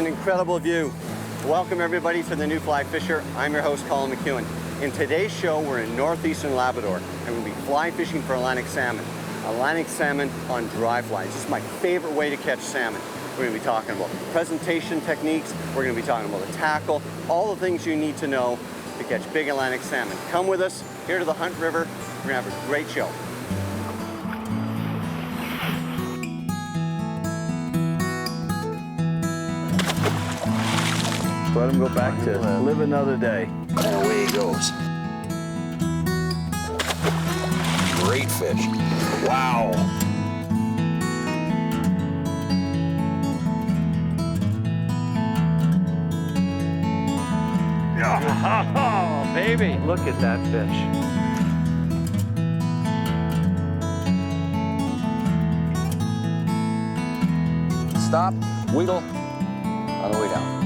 incredible view. Welcome everybody to the New Fly Fisher. I'm your host, Colin McEwen. In today's show, we're in northeastern Labrador, and we'll be fly fishing for Atlantic salmon. Atlantic salmon on dry fly. It's just my favorite way to catch salmon. We're going to be talking about presentation techniques. We're going to be talking about the tackle, all the things you need to know to catch big Atlantic salmon. Come with us here to the Hunt River. We're going to have a great show. Let him go back to live another day. And away he goes. Great fish. Wow. Oh, baby. Look at that fish. Stop, wiggle, on the way down.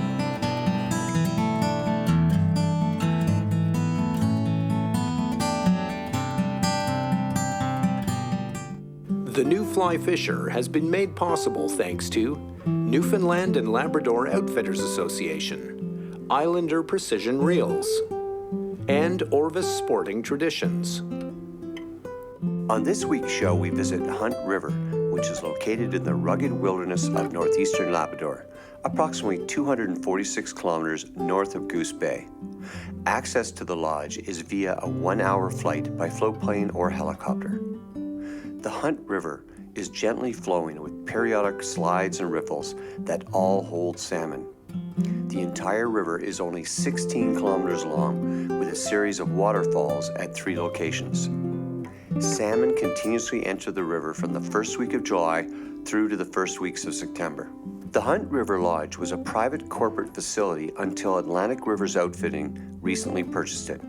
The New Fly Fisher has been made possible thanks to Newfoundland and Labrador Outfitters Association, Islander Precision Reels, and Orvis Sporting Traditions. On this week's show, we visit Hunt River, which is located in the rugged wilderness of northeastern Labrador, approximately 246 kilometers north of Goose Bay. Access to the lodge is via a 1-hour flight by float plane or helicopter. The Hunt River is gently flowing with periodic slides and riffles that all hold salmon. The entire river is only 16 kilometers long with a series of waterfalls at 3 locations. Salmon continuously enter the river from the first week of July through to the first weeks of September. The Hunt River Lodge was a private corporate facility until Atlantic Rivers Outfitting recently purchased it.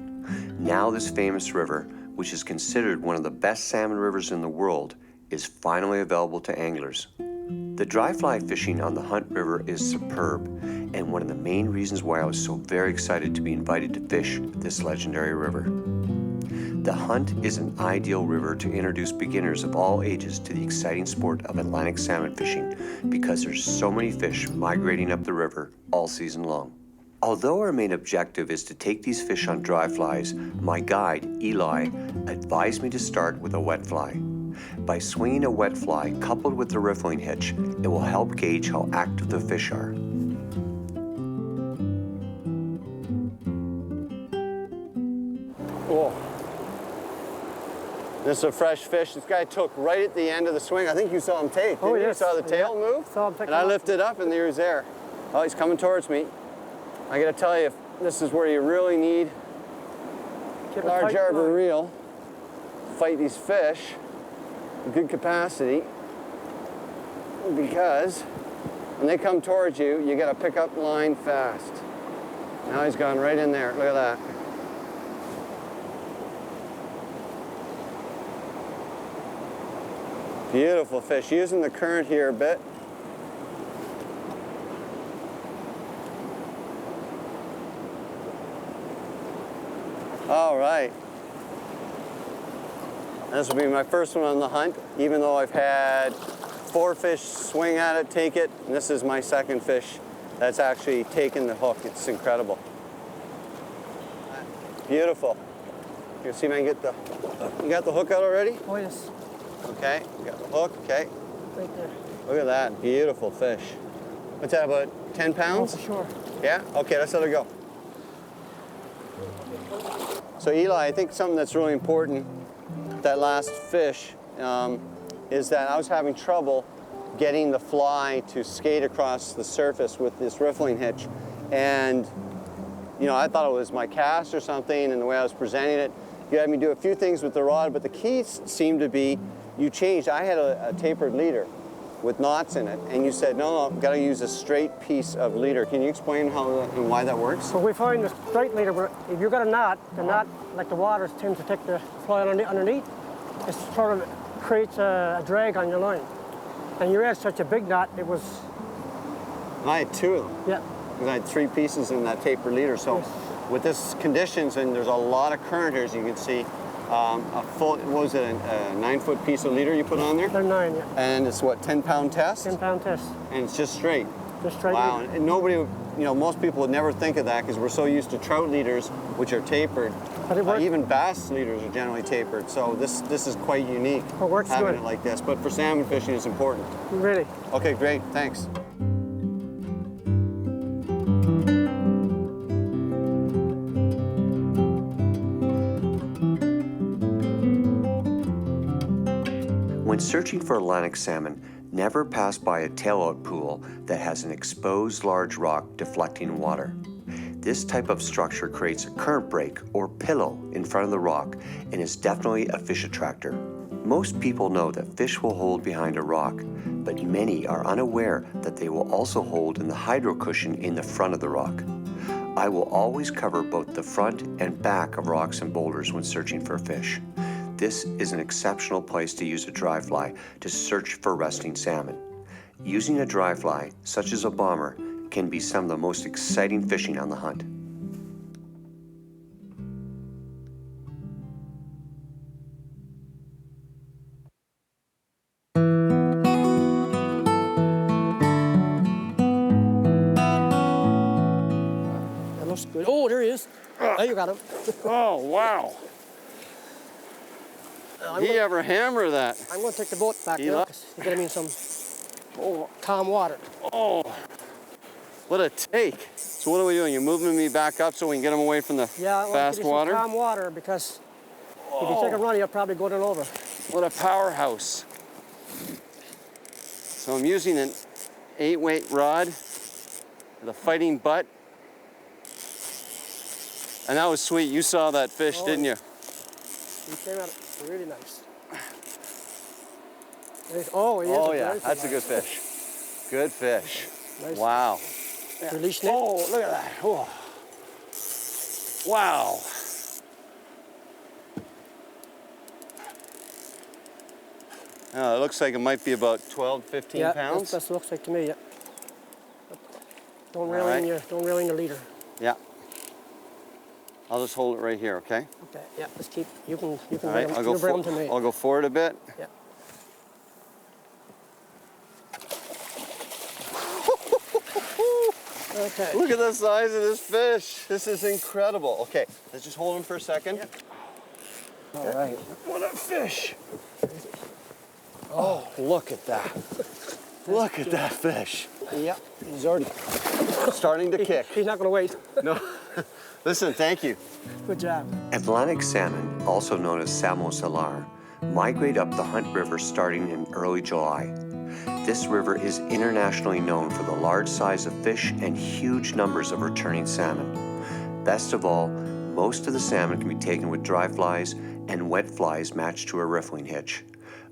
Now this famous river, which is considered one of the best salmon rivers in the world, is finally available to anglers. The dry fly fishing on the Hunt River is superb, and one of the main reasons why I was so very excited to be invited to fish this legendary river. The Hunt is an ideal river to introduce beginners of all ages to the exciting sport of Atlantic salmon fishing because there's so many fish migrating up the river all season long. Although our main objective is to take these fish on dry flies, my guide, Eli, advised me to start with a wet fly. By swinging a wet fly coupled with the riffling hitch, it will help gauge how active the fish are. Cool. This is a fresh fish. This guy took right at the end of the swing. I think you saw him take. Oh, yes. yes. You saw the tail move? Saw him take and I lifted up and there he was there. Oh, he's coming towards me. I gotta tell you, this is where you really need a large arbor reel to fight these fish in good capacity, because when they come towards you, you gotta pick up line fast. Now he's gone right in there. Look at that. Beautiful fish. Using the current here a bit. All right. This will be my first one on the hunt, even though I've had 4 fish swing at it, take it, and this is my second fish that's actually taken the hook. It's incredible. Beautiful. You see if I can get the, you got the hook out already? Oh, yes. Okay, you got the hook, okay. Right there. Look at that, beautiful fish. What's that, about 10 pounds? Oh, for sure. Yeah? Okay, let's let her go. So Eli, I think something that's really important, that last fish, is that I was having trouble getting the fly to skate across the surface with this riffling hitch. And, you know, I thought it was my cast or something and the way I was presenting it. You had me do a few things with the rod, but the key seemed to be you changed. I had a tapered leader with knots in it, and you said, no, I've got to use a straight piece of leader. Can you explain how and why that works? So we find the straight leader, where if you've got a knot, the knot, like the water, tends to take the fly underneath. It sort of creates a drag on your line. And you had such a big knot, it was... I had 2 of them. Yeah. Because I had 3 pieces in that tapered leader. So yes. With this conditions, and there's a lot of current here, as you can see, a full, what was it, a 9-foot piece of leader you put on there? They're 9, yeah. And it's what, 10-pound test? 10-pound test. And it's just straight. Just straight Wow, leader. and nobody, most people would never think of that because we're so used to trout leaders, which are tapered. But it worked. Even bass leaders are generally tapered, so this is quite unique. It works having good. it like this, but for salmon fishing, it's important. Really. Okay, great, thanks. When searching for Atlantic salmon, never pass by a tailout pool that has an exposed large rock deflecting water. This type of structure creates a current break or pillow in front of the rock and is definitely a fish attractor. Most people know that fish will hold behind a rock, but many are unaware that they will also hold in the hydro cushion in the front of the rock. I will always cover both the front and back of rocks and boulders when searching for fish. This is an exceptional place to use a dry fly to search for resting salmon. Using a dry fly, such as a bomber, can be some of the most exciting fishing on the hunt. That looks good. Oh, there he is. There you got him. Oh, wow. He ever hammer that? I'm going to take the boat back Eli? there because you're going to need some calm water. Oh, what a take. So what are we doing? You're moving me back up so we can get him away from the Yeah, I want to fast give you water? some calm water because if you take a run, you'll probably go down over. What a powerhouse. So I'm using an 8-weight rod with a fighting butt. And that was sweet. You saw that fish, Oh, didn't you? He came out really nice. Oh, he is. Oh a yeah, very that's a good nice. fish. Good fish. Nice. Wow. Releasing it. Oh, look at that. Oh. Wow. It looks like it might be about 12, 15 Yeah, pounds. that's looks like to me. Yeah. Don't reel All in right. don't reel in the leader. Yeah. I'll just hold it right here, okay? Okay. Yeah. Just keep. You can All bring right, him, I'll you bring him to me. I'll go forward a bit. Yeah. Okay. Look at the size of this fish. This is incredible. Okay, let's just hold him for a second. All right. What a fish. Oh, look at that. Look at that fish. Yeah. He's already Starting to kick. He's not going to wait. No. Listen, thank you. Good job. Atlantic salmon, also known as salmon salar, migrate up the Hunt River starting in early July. This river is internationally known for the large size of fish and huge numbers of returning salmon. Best of all, most of the salmon can be taken with dry flies and wet flies matched to a riffling hitch.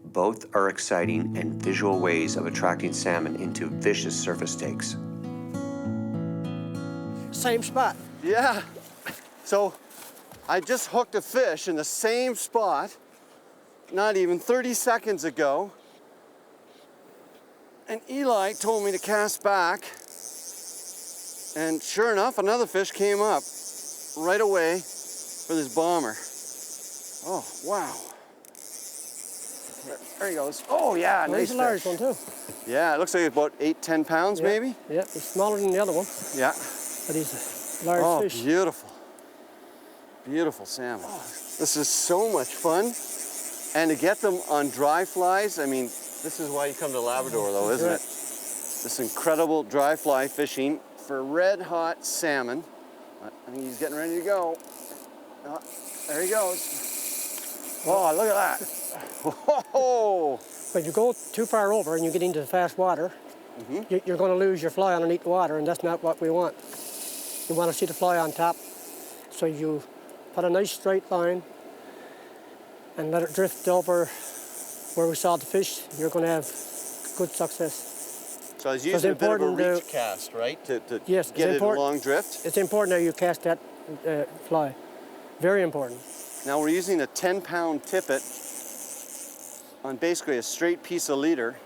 Both are exciting and visual ways of attracting salmon into vicious surface takes. Same spot. Yeah. So I just hooked a fish in the same spot, not even 30 seconds ago. And Eli told me to cast back. And sure enough, another fish came up right away for this bomber. Oh, wow. There he goes. Oh, yeah, Well, nice he's a large fish. one too. Yeah, it looks like about 8, 10 pounds Yeah. maybe. Yeah. He's smaller than the other one, Yeah. but he's a large Oh, fish. beautiful. Beautiful salmon. This is so much fun. And to get them on dry flies, I mean, this is why you come to Labrador though, isn't Right. it? This incredible dry fly fishing for red hot salmon. I think he's getting ready to go. There he goes. Oh, look at that. Whoa. But if you go too far over and you get into the fast water, you're going to lose your fly underneath the water, and that's not what we want. You want to see the fly on top. So you put a nice straight line and let it drift over where we saw the fish. You're going to have good success. So I was So it's using a bit of a important reach cast, right? To Yes, it's get it a important. long drift. It's important that you cast that fly. Very important. Now we're using a 10-pound tippet on basically a straight piece of leader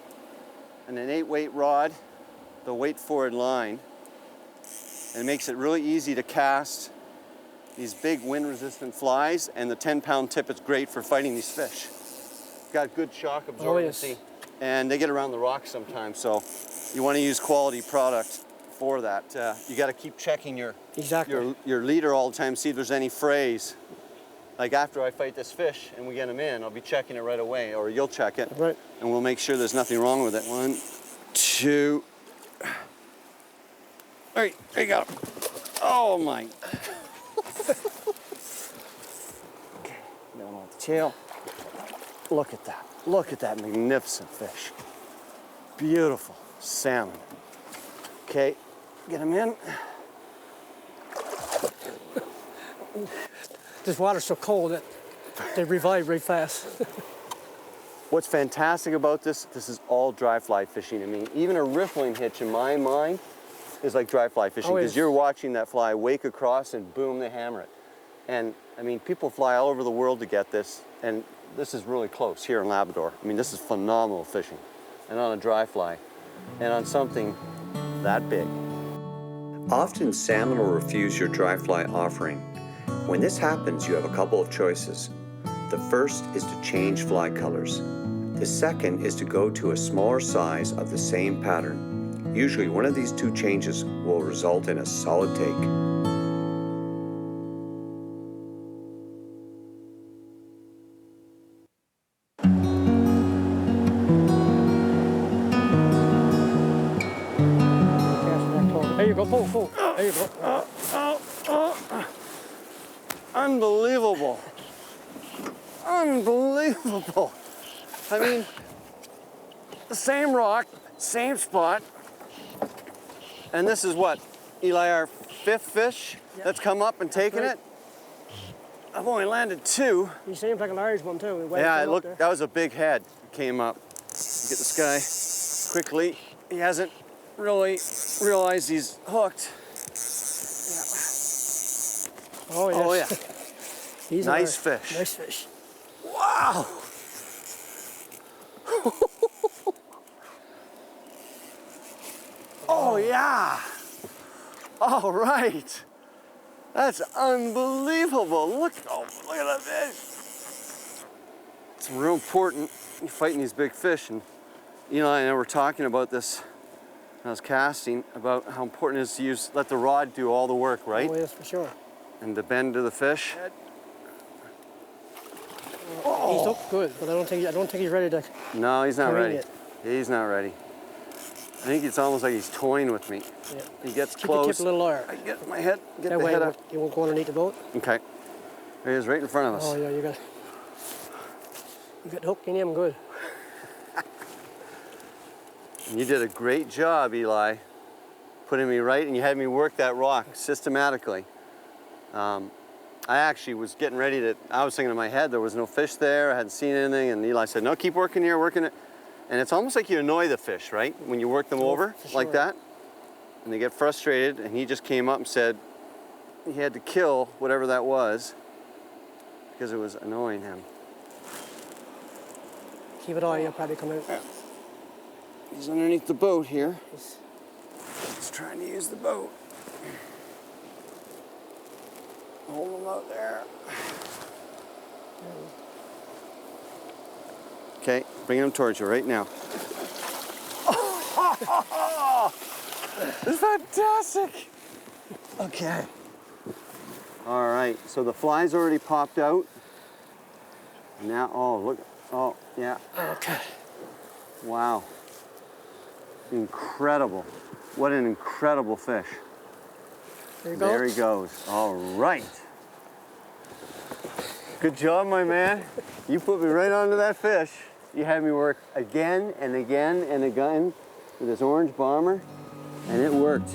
and an 8-weight rod, the weight forward line. And it makes it really easy to cast these big wind-resistant flies, and the 10-pound tippet's great for fighting these fish. Got good shock absorbency. yes. And they get around the rocks sometimes, so you want to use quality product for that. You got to keep checking your leader all the time, see if there's any frays. Like after I fight this fish and we get him in, I'll be checking it right away, or you'll check it, right, and we'll make sure there's nothing wrong with it. 1, 2. All right, there you go. Oh my. Okay, down off the tail. Look at that. Look at that magnificent fish. Beautiful salmon. Okay, get him in. This water's so cold that they revive very fast. What's fantastic about this is all dry fly fishing. I mean, even a riffling hitch in my mind is like dry fly fishing, because you're watching that fly wake across and boom, they hammer it. And I mean, people fly all over the world to get this, and this is really close here in Labrador. I mean, this is phenomenal fishing, and on a dry fly, and on something that big. Often salmon will refuse your dry fly offering. When this happens, you have a couple of choices. The first is to change fly colors. The second is to go to a smaller size of the same pattern. Usually one of these two changes will result in a solid take. There you go, pull. There you go. Unbelievable. Unbelievable. I mean, the same rock, same spot. And this is what, Eli, our 5th fish that's come up and taken it? I've only landed 2. You seems like a large one too. Yeah, look, that was a big head came up. Get this guy quickly. He hasn't really realized he's hooked. Yeah. Oh, yes. Oh yeah. He's nice fish. Nice fish. Wow. Oh yeah. All right. That's unbelievable. Look at that fish. It's real important. You're fighting these big fish, and Eli and I were talking about this when I was casting, about how important it is to let the rod do all the work, right? Oh yes, for sure. And the bend to the fish. He's looked good, but I don't think he's ready to. No, he's not ready. It. He's not ready. I think it's almost like he's toying with me. Yeah. He gets Keep close. the tip a little lower. I get my head, get That the way head up. you won't go underneath the boat. Okay. There he is, right in front of us. Oh yeah, you got hooked in him good. And you did a great job, Eli, putting me right, and you had me work that rock systematically. I actually was getting ready to, I was thinking in my head there was no fish there, I hadn't seen anything, and Eli said, no, keep working here, working it. And it's almost like you annoy the fish, right? When you work them over like that, and they get frustrated, and he just came up and said he had to kill whatever that was because it was annoying him. Keep it on, he'll probably come out. He's underneath the boat here. He's trying to use the boat. Hold him out there. Okay, bringing him towards you right now. Oh, it's fantastic. Okay. All right, so the fly's already popped out. Now, oh, look. Oh, yeah. Okay. Wow. Incredible. What an incredible fish. There you go. There he goes. All right. Good job, my man. You put me right onto that fish. You had me work again and again and again with this orange bomber, and it worked.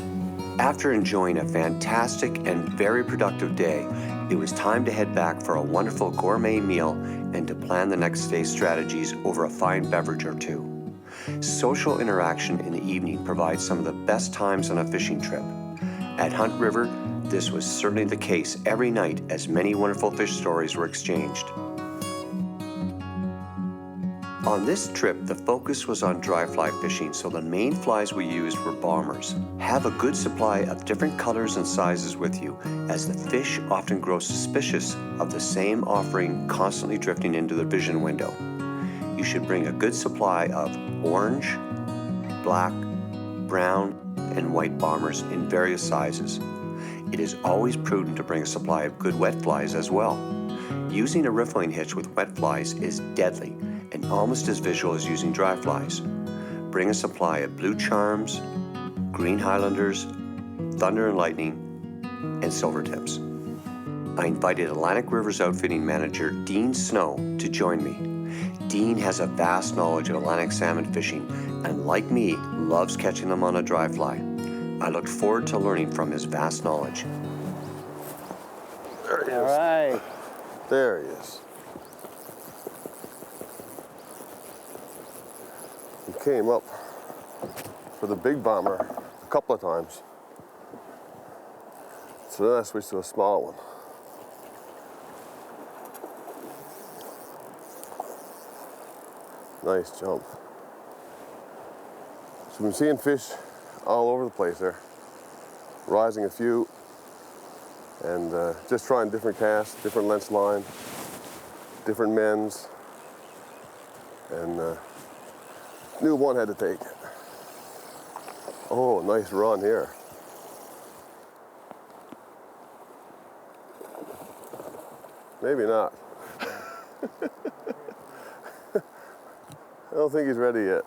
After enjoying a fantastic and very productive day, it was time to head back for a wonderful gourmet meal and to plan the next day's strategies over a fine beverage or two. Social interaction in the evening provides some of the best times on a fishing trip. At Hunt River, this was certainly the case every night as many wonderful fish stories were exchanged. On this trip, the focus was on dry fly fishing, so the main flies we used were bombers. Have a good supply of different colors and sizes with you, as the fish often grow suspicious of the same offering constantly drifting into the vision window. You should bring a good supply of orange, black, brown and white bombers in various sizes. It is always prudent to bring a supply of good wet flies as well. Using a riffling hitch with wet flies is deadly and almost as visual as using dry flies. Bring a supply of blue charms, green highlanders, thunder and lightning, and silver tips. I invited Atlantic Rivers Outfitting Manager Dean Snow to join me. Dean has a vast knowledge of Atlantic salmon fishing and, like me, loves catching them on a dry fly. I look forward to learning from his vast knowledge. There he is. All right. There he is. He came up for the big bomber a couple of times. So then I switched to a small one. Nice jump. So we've been seeing fish all over the place there. Rising a few and just trying different casts, different lengths line, different mends, and knew one had to take. Oh, nice run here. Maybe not. I don't think he's ready yet.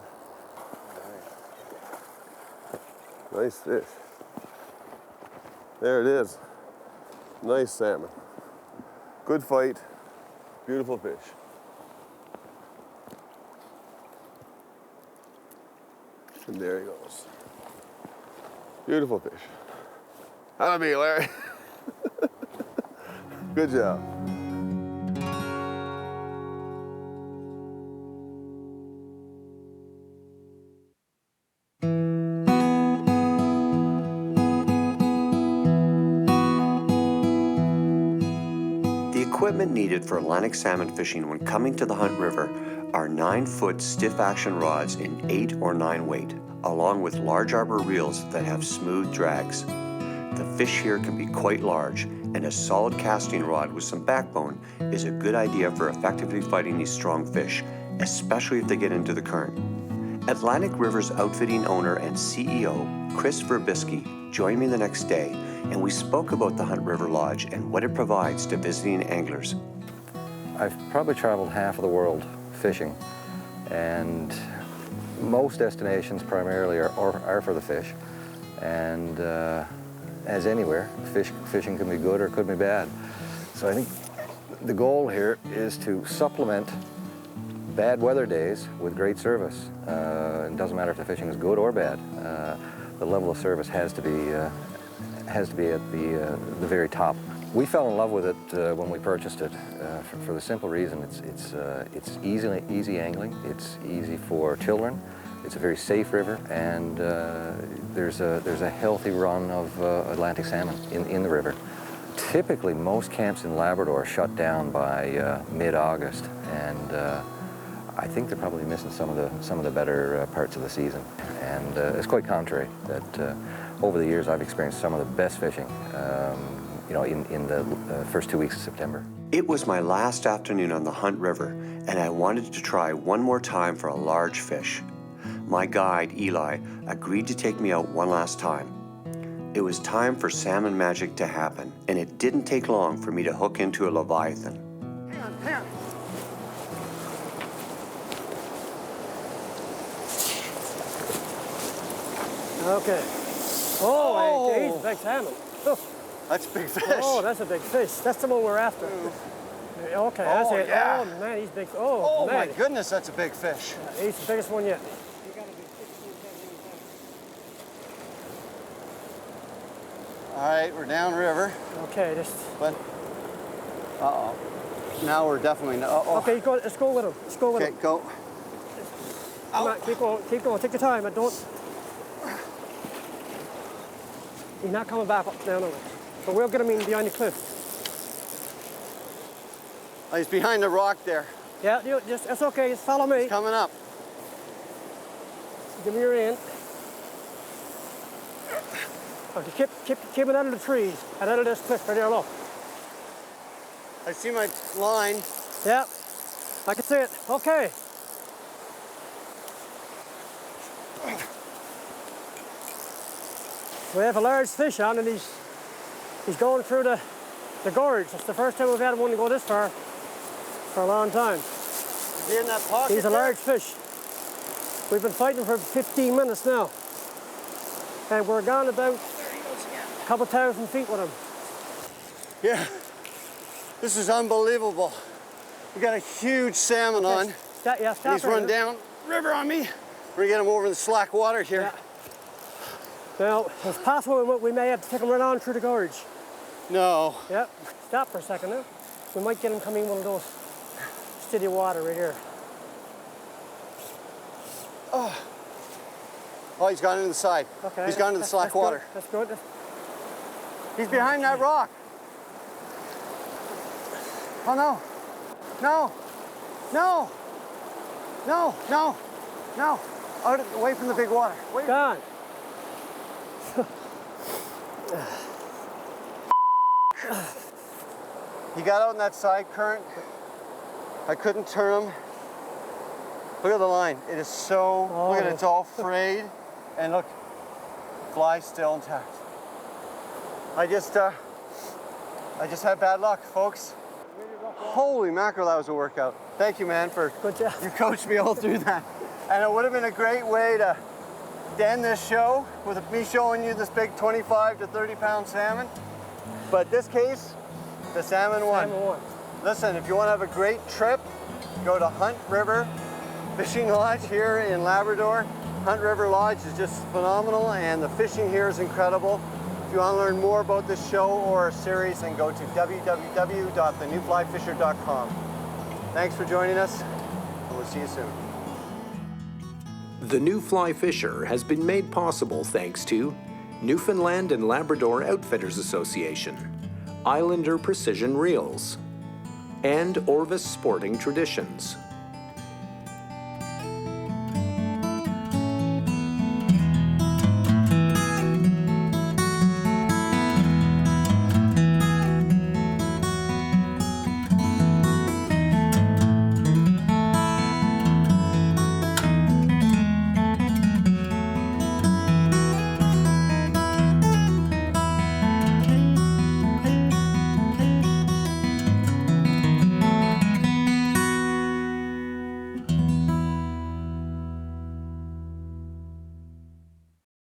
Nice fish. There it is. Nice salmon. Good fight. Beautiful fish. And there he goes. Beautiful fish. How'd it be, Larry? Good job. The equipment needed for Atlantic salmon fishing when coming to the Hunt River are 9-foot stiff action rods in 8 or 9 weight, along with large arbor reels that have smooth drags. The fish here can be quite large, and a solid casting rod with some backbone is a good idea for effectively fighting these strong fish, especially if they get into the current. Atlantic River's outfitting owner and CEO, Chris Verbisky, joined me the next day, and we spoke about the Hunt River Lodge and what it provides to visiting anglers. I've probably traveled half of the world fishing, and most destinations primarily are for the fish, and as anywhere, fishing can be good or it could be bad. So I think the goal here is to supplement bad weather days with great service. It doesn't matter if the fishing is good or bad. The level of service has to be at the very top. We fell in love with it when we purchased it for the simple reason it's easy angling, it's easy for children, it's a very safe river, and there's a healthy run of Atlantic salmon in the river. Typically, most camps in Labrador shut down by mid-August, and I think they're probably missing some of the better parts of the season. And it's quite contrary that over the years I've experienced some of the best fishing, in the first 2 weeks of September. It was my last afternoon on the Hunt River, and I wanted to try one more time for a large fish. My guide, Eli, agreed to take me out one last time. It was time for salmon magic to happen, and it didn't take long for me to hook into a leviathan. Hang on. Okay. Oh, he's a big salmon. Oh. That's a big fish. Oh, that's a big fish. That's the one we're after. Okay, that's it. Yeah. Oh, man, he's big. Oh, man. my goodness, that's a big fish. He's the biggest one yet. All right, we're downriver, Okay, but now we're definitely. okay, let's go with him. Let's go with Okay, him. go. Come on, keep going. Take your time, but don't. He's not coming back up down the way. So we'll get him in behind the cliff. Oh, he's behind the rock there. Yeah, that's okay. Just follow me. He's coming up. Give me your hand. Okay, keep it out of the trees and out of this cliff right there. Look. I see my line. Yeah, I can see it. Okay. We have a large fish on, and he's going through the gorge. It's the first time we've had one to go this far for a long time. Is he in that pocket? He's a there? large fish. We've been fighting for 15 minutes now. And we're gone about a couple thousand feet with him. Yeah. This is unbelievable. We got a huge salmon on. Yeah, stop. He's run down river on me. We're gonna get him over in the slack water here. Yeah. Now, it's possible we may have to take him right on through the gorge. No. Yep. Stop for a second now. We might get him coming in one of those steady water right here. Oh, he's gone into the side. Okay. He's gone into the slack That's water. Good. That's good. He's behind that rock. Oh no. No. No. No. No. No. Away from the big water. Wait. Gone. He got out in that side current. I couldn't turn him. Look at the line. It is so, look at it, it's all frayed. And look, fly still intact. I just had bad luck, folks. Holy mackerel, that was a workout. Thank you, man, for Good job. you coached me all through that. And it would have been a great way to end this show with me showing you this big 25 to 30 pound salmon. But this case, the salmon won. Salmon won. Listen, if you want to have a great trip, go to Hunt River Fishing Lodge here in Labrador. Hunt River Lodge is just phenomenal, and the fishing here is incredible. If you want to learn more about this show or series, then go to www.thenewflyfisher.com. Thanks for joining us, and we'll see you soon. The New Fly Fisher has been made possible thanks to Newfoundland and Labrador Outfitters Association, Islander Precision Reels, and Orvis Sporting Traditions.